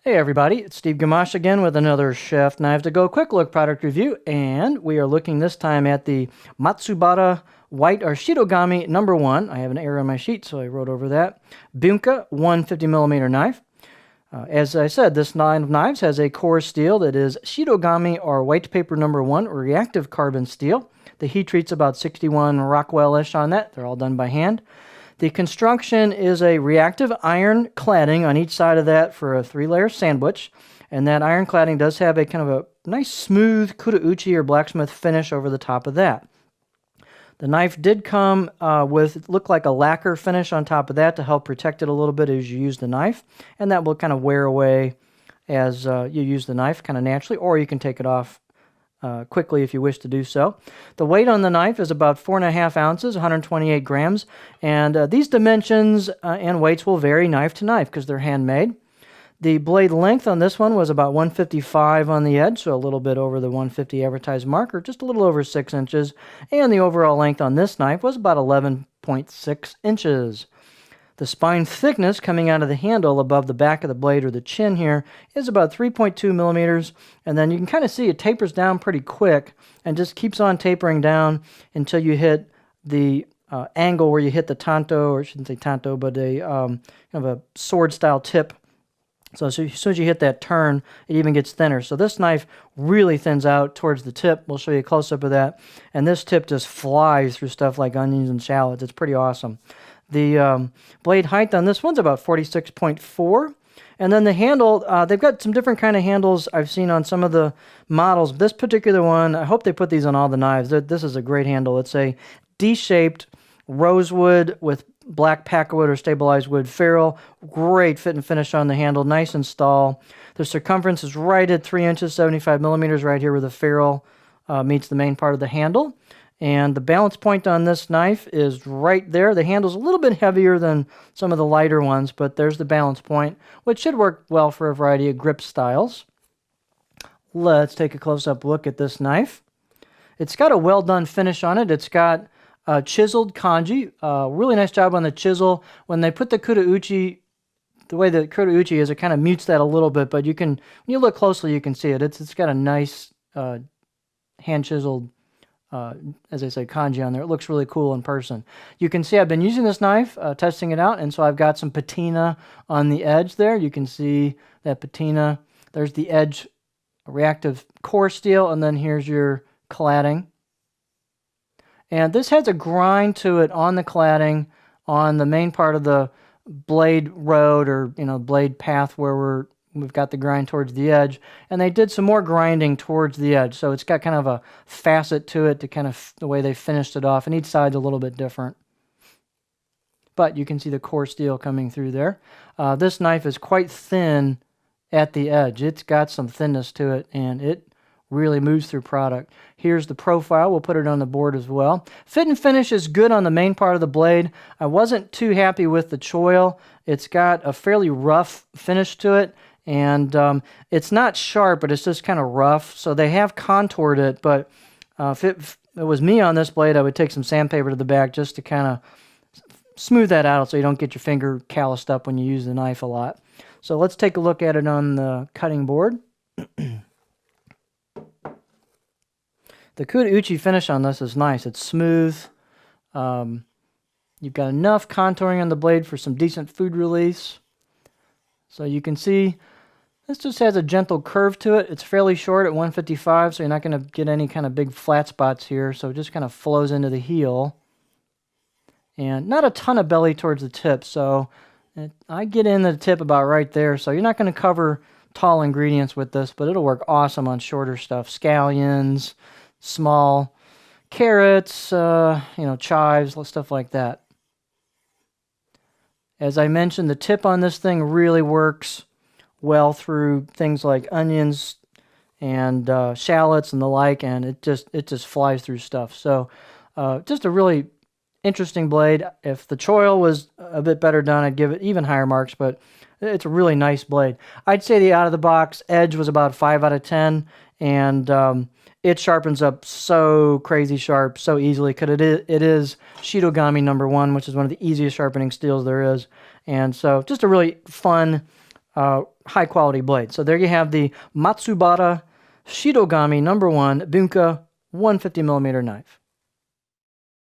Hey everybody, it's Steve Gamache again with another Chef Knives to Go quick look product review, and we are looking this time at the Matsubara White or Shitogami number 1. I have an error on my sheet, so I wrote over that. Bunka 150mm knife. As I said, this line of knives has a core steel that is Shitogami or white paper number 1 reactive carbon steel. The heat treat's about 61 Rockwell-ish on that. They're all done by hand. The construction is a reactive iron cladding on each side of that for a 3-layer sandwich, and that iron cladding does have a kind of a nice smooth kudauchi or blacksmith finish over the top of that. The knife did come with, look like a lacquer finish on top of that to help protect it a little bit as you use the knife, and that will kind of wear away as you use the knife kind of naturally, or you can take it off quickly if you wish to do so. The weight on the knife is about 4.5 ounces, 128 grams, and these dimensions and weights will vary knife to knife because they're handmade. The blade length on this one was about 155 on the edge, so a little bit over the 150 advertised mark, or just a little over 6 inches, and the overall length on this knife was about 11.6 inches. The spine thickness coming out of the handle above the back of the blade or the chin here is about 3.2 millimeters, and then you can kind of see it tapers down pretty quick and just keeps on tapering down until you hit the angle where you hit the tanto, or I shouldn't say tanto, but a kind of a sword-style tip. So as soon as you hit that turn, it even gets thinner. So this knife really thins out towards the tip. We'll show you a close-up of that. And this tip just flies through stuff like onions and shallots. It's pretty awesome. The blade height on this one's about 46.4. And then the handle, they've got some different kind of handles I've seen on some of the models. This particular one, I hope they put these on all the knives. This is a great handle. It's a D-shaped rosewood with black packawood or stabilized wood ferrule. Great fit and finish on the handle, nice install. The circumference is right at 3 inches, 75 millimeters, right here where the ferrule meets the main part of the handle. And the balance point on this knife is right there. The handle's a little bit heavier than some of the lighter ones, but there's the balance point, which should work well for a variety of grip styles. Let's take a close-up look at this knife. It's got a well-done finish on it. It's got chiseled kanji. Really nice job on the chisel. When they put the kudauchi, the way the kudauchi is, it kind of mutes that a little bit, but you can, when you look closely, you can see it. It's got a nice hand-chiseled as I say, kanji on there. It looks really cool in person. You can see I've been using this knife, testing it out, and so I've got some patina on the edge there. You can see that patina. There's the edge reactive core steel, and then here's your cladding. And this has a grind to it on the cladding on the main part of the blade road, or blade path where we've got the grind towards the edge, and they did some more grinding towards the edge, so it's got kind of a facet to it to kind of the way they finished it off, and each side's a little bit different. But you can see the core steel coming through there. This knife is quite thin at the edge. It's got some thinness to it, and it really moves through product. Here's the profile. We'll put it on the board as well. Fit and finish is good on the main part of the blade. I wasn't too happy with the choil. It's got a fairly rough finish to it, and it's not sharp, but it's just kind of rough. So they have contoured it, but if it was me on this blade, I would take some sandpaper to the back just to kind of smooth that out so you don't get your finger calloused up when you use the knife a lot. So let's take a look at it on the cutting board. The kudauchi finish on this is nice. It's smooth. You've got enough contouring on the blade for some decent food release. So you can see this just has a gentle curve to it. It's fairly short at 155, so you're not going to get any kind of big flat spots here. So it just kind of flows into the heel. And not a ton of belly towards the tip, so I get in the tip about right there. So you're not going to cover tall ingredients with this, but it'll work awesome on shorter stuff. Scallions, small carrots, chives, stuff like that. As I mentioned, the tip on this thing really works well through things like onions and shallots and the like, and it just flies through stuff. So just a really interesting blade. If the choil was a bit better done, I'd give it even higher marks, but it's a really nice blade. I'd say the out-of-the-box edge was about 5 out of 10, and it sharpens up so crazy sharp so easily because it is Shitogami number 1, which is one of the easiest sharpening steels there is. And so just a really fun high quality blade. So there you have the Matsubara Shidogami #1 Bunka 150mm knife.